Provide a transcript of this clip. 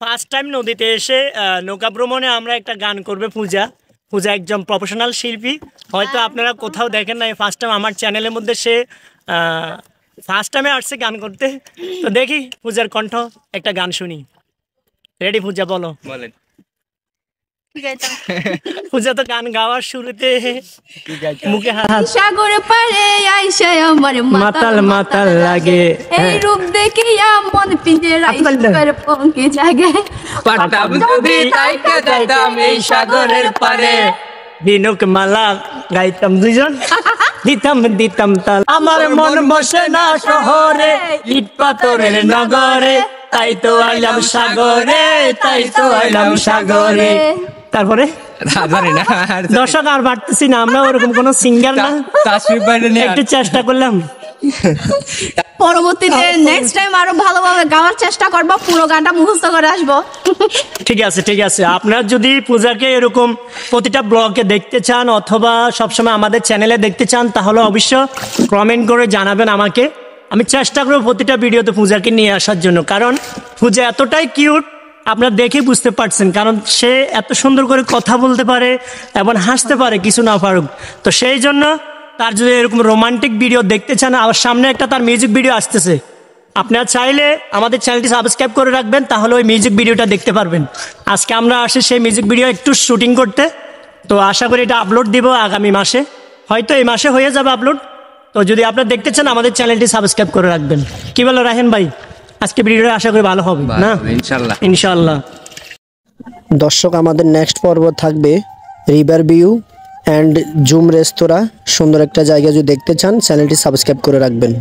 First time নদীতে এসে নৌকা ভ্রমণে আমরা একটা গান করবে পূজা একজন প্রফেশনাল শিল্পী, হয়তো আপনারা কোথাও দেখেন নাই। ফার্স্ট টাইম আমার চ্যানেলের মধ্যে সে ফার্স্ট টাইমে আসছে গান করতে। তো দেখি পূজার কণ্ঠ একটা গান শুনি। রেডি পূজা, বলো। বলেন। পূজা তো গান গাওয়ার শুরুতে মুখে সাগর পারে আইসা আমার মাতাল মাতাল লাগে, এই রূপ দেখিয়া মন পিঞ্জরার পঙ্কে জাগে। পাটাম যদি তাইকে যাইতাম এই সাগরের পারে, দিনক মালা গাইতাম দুজন, দিতাম তাল। আমার মন বসে না শহরে, ইট পাথরের নগরে, তাই তো আইলাম সাগরে, তাই তো আইলাম সাগরে। তারপরে দর্শক আর বাড়তেছি না, আমরা ওরকম কোন সিঙ্গার না, একটু চেষ্টা করলাম। পরবর্তীতে নেক্সট টাইম আরো ভালোভাবে গাওয়ার চেষ্টা করবো, পুরো গানটা মুখস্থ করে আসবো। ঠিক আছে। আপনারা যদি পূজাকে এরকম প্রতিটা ব্লগে দেখতে চান অথবা সবসময় আমাদের চ্যানেলে দেখতে চান, তাহলে অবশ্য কমেন্ট করে জানাবেন আমাকে। আমি চেষ্টা করবো প্রতিটা ভিডিওতে পূজাকে নিয়ে আসার জন্য, কারণ পূজা এতটাই কিউট, আপনারা দেখে বুঝতে পারছেন। কারণ সে এত সুন্দর করে কথা বলতে পারে এবং হাসতে পারে, কিছু না পারুক। তো সেই জন্য তার যদি এরকম রোমান্টিক ভিডিও দেখতে চান, আবার সামনে একটা তার মিউজিক ভিডিও আসতেছে, আপনারা চাইলে আমাদের চ্যানেলটি সাবস্ক্রাইব করে রাখবেন, তাহলে ওই মিউজিক ভিডিওটা দেখতে পারবেন। আজকে আমরা আসি সেই মিউজিক ভিডিও একটু শুটিং করতে, তো আশা করি এটা আপলোড দিব আগামী মাসে, হয়তো এই মাসে হয়ে যাবে আপলোড। তো যদি আপনারা দেখতে চান আমাদের চ্যানেলটি সাবস্ক্রাইব করে রাখবেন। কি বলো রাহেন ভাই? আজকে ভিডিওটা আশা করি ভালো হবে না? ইনশাল্লাহ। দর্শক, আমাদের নেক্সট পর্ব থাকবে রিভার ভিউ অ্যান্ড জুম রেস্তোরাঁ। সুন্দর একটা জায়গা যদি দেখতে চান, চ্যানেলটি সাবস্ক্রাইব করে রাখবেন।